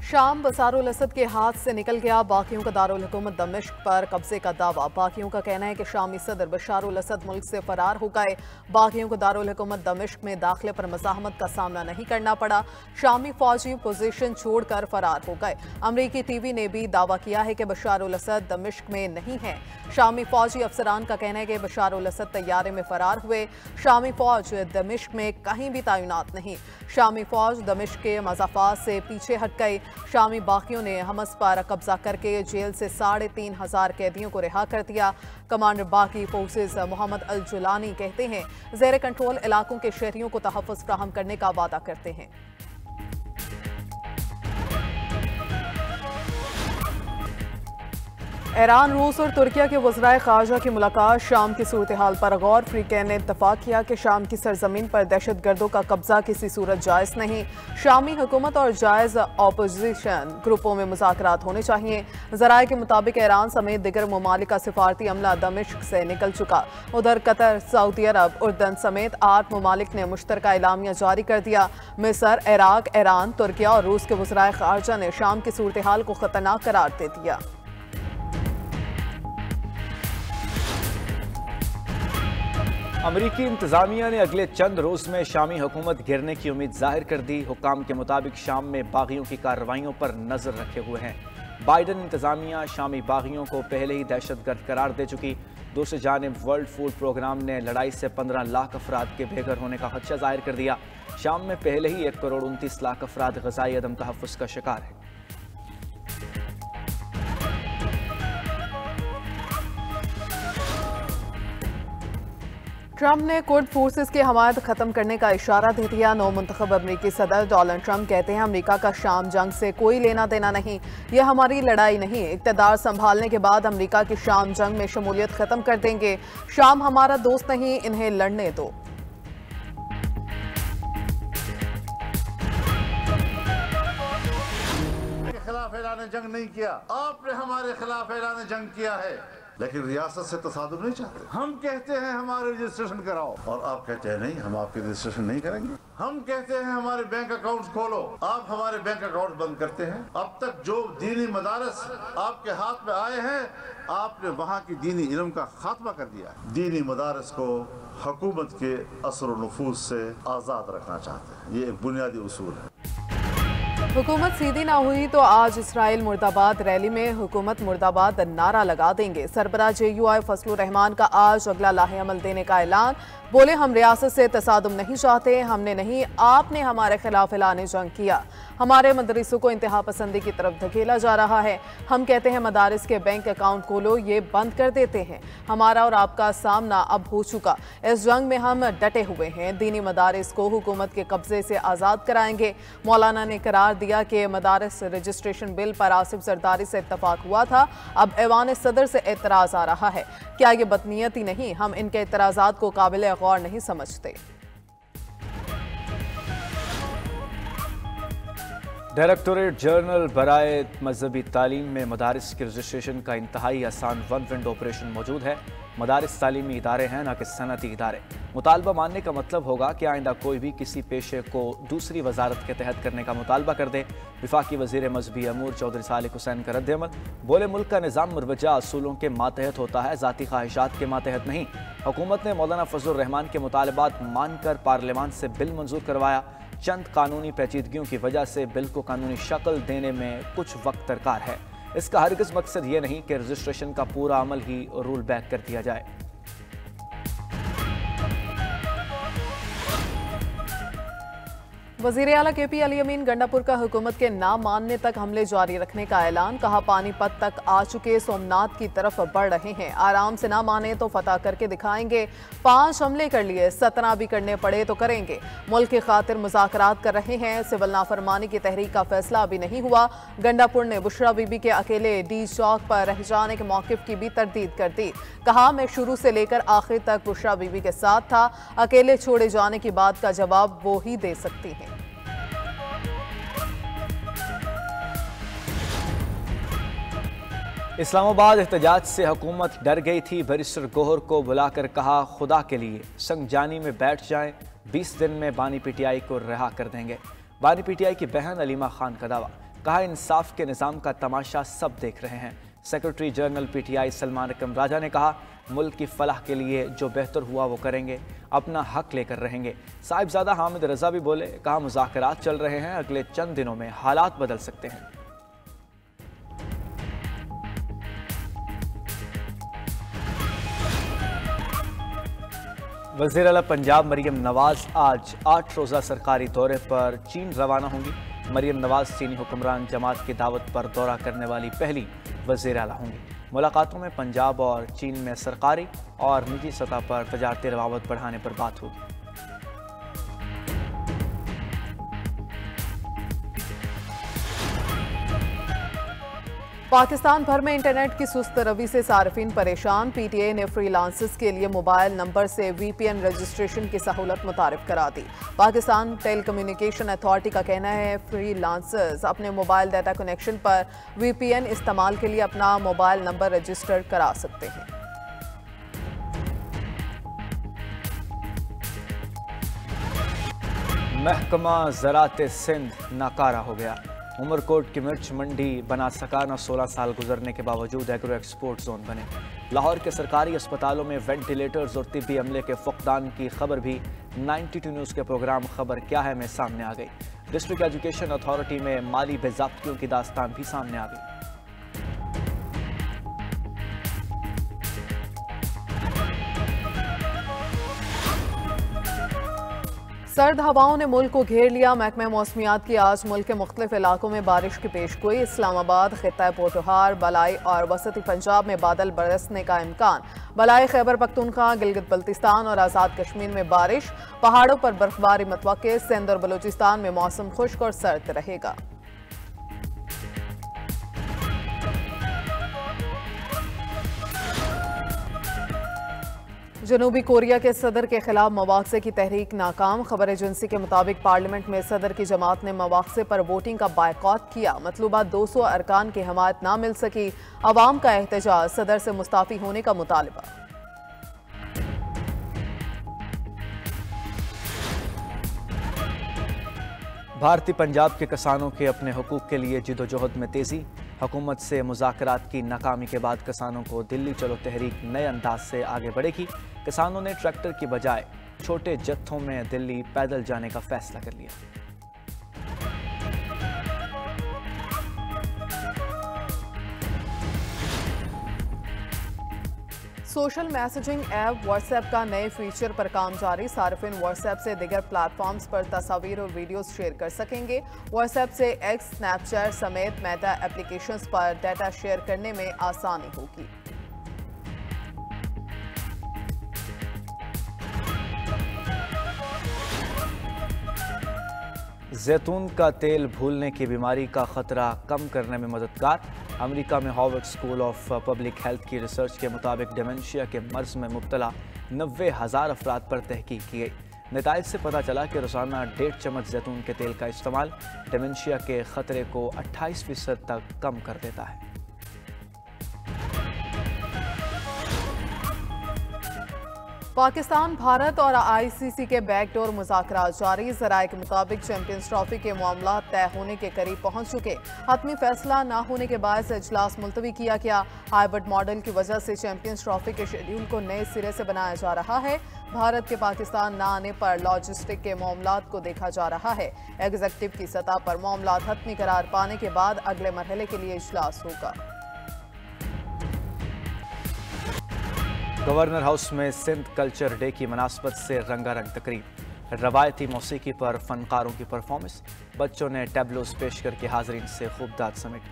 शाम बसारुल असद के हाथ से निकल गया बाकियों का दारुल हुकूमत दमिश्क पर कब्जे का दावा। बाकियों का कहना है कि शामी सदर बशारुल असद मुल्क से फरार हो गए। बाकियों को दारुल हुकूमत दमिश्क में दाखिले पर मज़ाहमत का सामना नहीं करना पड़ा। शामी फौजी पोजीशन छोड़कर फरार हो गए। अमरीकी टीवी ने भी दावा किया है कि बशारुल असद दमिश्क में नहीं है। शामी फौजी अफसरान का कहना है कि बशारुल असद तैयारे में फरार हुए। शामी फौज दमिश्क में कहीं भी तैनात नहीं। शामी फौज दमिश्क के मज़ाफात से पीछे हट गई। शामी बाकियों ने हमस पर कब्जा करके जेल से 3,500 कैदियों को रिहा कर दिया। कमांडर बाकी फोर्सेस मोहम्मद अल जुलानी कहते हैं ज़ेर कंट्रोल इलाकों के शहरियों को तहफ़्फ़ुज़ फराहम करने का वादा करते हैं। ईरान, रूस और तुर्किया के वज़राए ख़ारजा की मुलाकात। शाम की सूरत हाल पर गौर। फ्रीकैन ने इत्तफ़ाक़ किया कि शाम की सरजमीन पर दहशत गर्दों का कब्जा किसी सूरत जायज़ नहीं। शामी हुकूमत और जायज़ अपोजिशन ग्रुपों में मुज़ाकरात होने चाहिए। ज़राए के मुताबिक ईरान समेत दिगर ममालिक का सिफारती अमला दमिश्क से निकल चुका। उधर कतर, सऊदी अरब, उर्दन समेत 8 ममालिक ने मुश्तरका एलामिया जारी कर दिया। मिस्र, इराक, ईरान, तुर्किया और रूस के वज़राए ख़ारजा ने शाम की सूरत हाल को ख़तरनाक करार दे दिया। अमरीकी इंतजामिया ने अगले चंद रोज़ में शामी हुकूमत गिरने की उम्मीद जाहिर कर दी। हुकाम के मुताबिक शाम में बागियों की कार्रवाइयों पर नजर रखे हुए हैं। बाइडन इंतजामिया शामी बागियों को पहले ही दहशतगर्द करार दे चुकी। दूसरी जानिब वर्ल्ड फूड प्रोग्राम ने लड़ाई से 15 लाख अफराद के बेघर होने का खदशा जाहिर कर दिया। शाम में पहले ही 1 करोड़ 29 लाख अफराद ग़ज़ाई अदम तहफ़्फ़ुज़ का शिकार है। ट्रंप ने कुर्द फोर्सेस की हमायत खत्म करने का इशारा दे दिया। नौ मुंतखब अमरीकी सदर डोनाल्ड ट्रंप कहते हैं अमरीका का शाम जंग से कोई लेना देना नहीं, यह हमारी लड़ाई नहीं। इक़्तिदार संभालने के बाद अमरीका की शाम जंग में शमूलियत खत्म कर देंगे। शाम हमारा दोस्त नहीं, इन्हें लड़ने दो। खिलाफ ऐलान जंग नहीं किया, आपने हमारे खिलाफ ऐलान जंग किया है, लेकिन रियासत से तसादुम नहीं चाहते। हम कहते हैं हमारे रजिस्ट्रेशन कराओ और आप कहते हैं नहीं, हम आपके रजिस्ट्रेशन नहीं करेंगे। हम कहते हैं हमारे बैंक अकाउंट्स खोलो, आप हमारे बैंक अकाउंट बंद करते हैं। अब तक जो दीनी मदारस आपके हाथ में आए हैं, आपने वहाँ की दीनी इल्म का खात्मा कर दिया है। दीनी मदारस को हुकूमत के असर और नफूज से आज़ाद रखना चाहते हैं, ये एक बुनियादी उसूल है। हुकूमत सीधी ना हुई तो आज इसराइल मुर्दाबाद रैली में हुकूमत मुर्दाबाद नारा लगा देंगे। सरबराह JUI फजलुर रहमान का आज अगला लाहे अमल देने का ऐलान। बोले हम रियासत से तसादुम नहीं चाहते, हमने नहीं, आपने हमारे खिलाफ ऐलान जंग किया। हमारे मदरसों को इंतहा पसंदी की तरफ धकेला जा रहा है। हम कहते हैं मदारिस के बैंक अकाउंट खोलो, ये बंद कर देते हैं। हमारा और आपका सामना अब हो चुका। इस जंग में हम डटे हुए हैं। दीनी मदारिस को हुकूमत के कब्जे से आज़ाद कराएंगे। मौलाना ने करार दिया कि मदारिस रजिस्ट्रेशन बिल पर आसिफ जरदारी से इत्तफाक हुआ था, अब ऐवान सदर से एतराज़ आ रहा है। क्या ये बदनीयती नहीं? हम इनके एतराज़ात को काबिल गौर नहीं समझते। डायरेक्टोरेट जनरल बराए मजहबी तालीम में मदारिस के रजिस्ट्रेशन का इंतहाई आसान वन विंडो ऑपरेशन मौजूद है। मदारिस तालीमी इदारे हैं, न कि सनती इदारे। मुतालबा मानने का मतलब होगा कि आइंदा कोई भी किसी पेशे को दूसरी वजारत के तहत करने का मुतालबा कर दे। वफाकी वज़ीर मजहबी अमूर चौधरी सालिक हुसैन का रद्द-ए-अमल। बोले मुल्क का निज़ाम मुरवजा असूलों के मातहत होता है, ज़ाती ख्वाहिशात के मातहत नहीं। हुकूमत ने मौलाना फजलुर रहमान के मुतालबात मानकर पार्लियामान से बिल मंजूर करवाया। चंद कानूनी पेचीदगियों की वजह से बिल को कानूनी शक्ल देने में कुछ वक्त दरकार है। इसका हरगिज़ मकसद ये नहीं कि रजिस्ट्रेशन का पूरा अमल ही रूल बैक कर दिया जाए। वज़ीर आला KP अली अमीन गंडापुर का हुकूमत के ना मानने तक हमले जारी रखने का ऐलान। कहा पानीपत तक आ चुके सोमनाथ की तरफ बढ़ रहे हैं, आराम से ना माने तो फतह करके दिखाएंगे। 5 हमले कर लिए, 17 भी करने पड़े तो करेंगे। मुल्क की खातिर मुज़ाकरात कर रहे हैं। सिविल नाफरमानी की तहरीक का फैसला अभी नहीं हुआ। गंडापुर ने बुशरा बीबी के अकेले डी चौक पर रह जाने के मौक़िफ़ की भी तरदीद कर दी। कहा मैं शुरू से लेकर आखिर तक बुशरा बीबी के साथ था, अकेले छोड़े जाने की बात का जवाब वो ही दे सकती हैं। इस्लामाबाद एहतजाज से हुकूमत डर गई थी। बैरिस्टर गोहर को बुलाकर कहा खुदा के लिए संगजानी में बैठ जाएं, 20 दिन में बानी PTI को रिहा कर देंगे। बानी PTI की बहन अलीमा खान का दावा। कहा, इंसाफ के निज़ाम का तमाशा सब देख रहे हैं। सेक्रेटरी जनरल PTI सलमान अकरम राजा ने कहा, मुल्क की फलाह के लिए जो बेहतर हुआ वो करेंगे, अपना हक लेकर रहेंगे। साहिबजादा हामिद रजा भी बोले, कहा, मुज़ाकरात चल रहे हैं, अगले चंद दिनों में हालात बदल सकते हैं। वज़ीर आला पंजाब मरियम नवाज आज 8 रोज़ा सरकारी दौरे पर चीन रवाना होंगी। मरियम नवाज चीनी हुक्मरान जमात की दावत पर दौरा करने वाली पहली वज़ीर आला होंगी। मुलाकातों में पंजाब और चीन में सरकारी और निजी सतह पर तजारती रवाबत बढ़ाने पर बात होगी। पाकिस्तान भर में इंटरनेट की सुस्त रवि से सार्फिन परेशान। PTI ने फ्रीलांसर्स के लिए मोबाइल नंबर से VPN रजिस्ट्रेशन की सहूलत मुतारिफ करा दी। पाकिस्तान टेलीकम्युनिकेशन अथॉरिटी का कहना है, फ्रीलांसर्स अपने मोबाइल डाटा कनेक्शन पर VPN इस्तेमाल के लिए अपना मोबाइल नंबर रजिस्टर करा सकते हैं। महकमा ज़राअत सिंध नाकारा हो गया। उमरकोट की मिर्च मंडी बना सकाना 16 साल गुजरने के बावजूद एग्रो एक्सपोर्ट जोन बने। लाहौर के सरकारी अस्पतालों में वेंटिलेटर्स और तिब्बी अमले के फुकदान की खबर भी 92 न्यूज़ के प्रोग्राम खबर क्या है में सामने आ गई। डिस्ट्रिक्ट एजुकेशन अथॉरिटी में माली बेज़ाब्तियों की दास्तान भी सामने आ गई। सर्द हवाओं ने मुल्क को घेर लिया। महकमा मौसमियात की आज मुल्क के मुख्तलिफ इलाकों में बारिश की पेशगोई। इस्लामाबाद, खित्ता पोठोहार, बलाई और वसती पंजाब में बादल बरसने का इम्कान। बलाई, खैबर पख्तूनख्वा, गिलगित बल्तिस्तान और आज़ाद कश्मीर में बारिश। पहाड़ों पर बर्फबारी मुतवक्के। सिंध और बलूचिस्तान में मौसम खुश्क और सर्द रहेगा। जनूबी कोरिया के सदर के खिलाफ मवाक़से की तहरीक नाकाम। खबर एजेंसी के मुताबिक पार्लियामेंट में सदर की जमात ने मवाक़से पर वोटिंग का बायकॉट किया। मतलूबा 200 अरकान की हमायत ना मिल सकी। अवाम का एहतजाज, सदर से मुस्ताफ़ी होने का मुतालबा। भारतीय पंजाब के किसानों के अपने हुकूक के लिए जिदोजहद में तेज़ी। हुकूमत से मुज़ाकरात की नाकामी के बाद किसानों को दिल्ली चलो तहरीक नए अंदाज से आगे बढ़ेगी। किसानों ने ट्रैक्टर की बजाय छोटे जत्थों में दिल्ली पैदल जाने का फैसला कर लिया। सोशल मैसेजिंग ऐप व्हाट्सएप का नए फीचर पर काम जारी। सार्फिन व्हाट्सएप से दीगर प्लेटफॉर्म्स पर तस्वीर और वीडियोस शेयर कर सकेंगे। व्हाट्सएप से एक्स, स्नैपचैट समेत मेटा एप्लीकेशंस पर डाटा शेयर करने में आसानी होगी। जैतून का तेल भूलने की बीमारी का खतरा कम करने में मददगार। अमेरिका में Harvard school of public health की रिसर्च के मुताबिक डेमेंशिया के मर्ज में मुब्तला 90,000 अफराद पर तहकीक की गई। नताइज से पता चला कि रोजाना 1.5 चम्मच जैतून के तेल का इस्तेमाल डेमेंशिया के खतरे को 28% तक कम कर देता है। पाकिस्तान, भारत और ICC के बैकडोर मुज़ाकरात जारी। ज़राए के मुताबिक चैंपियंस ट्रॉफी के मामला तय होने के करीब पहुंच चुके। हतमी फैसला न होने के बायस इजलास मुलतवी किया गया। हाइब्रिड मॉडल की वजह से चैंपियंस ट्रॉफी के शेड्यूल को नए सिरे से बनाया जा रहा है। भारत के पाकिस्तान न आने पर लॉजिस्टिक के मामलात को देखा जा रहा है। एग्जीक्यूटिव की सतह पर मामलात हतमी करार पाने के बाद अगले मरहले के लिए इजलास होगा। गवर्नर हाउस में सिंध कल्चर डे की मुनासबत से रंगारंग तकरीब। रवायती मौसीकी पर फनकारों की परफॉर्मेंस। बच्चों ने टैबलोज पेश करके हाजरीन से खूब दाद समेटी।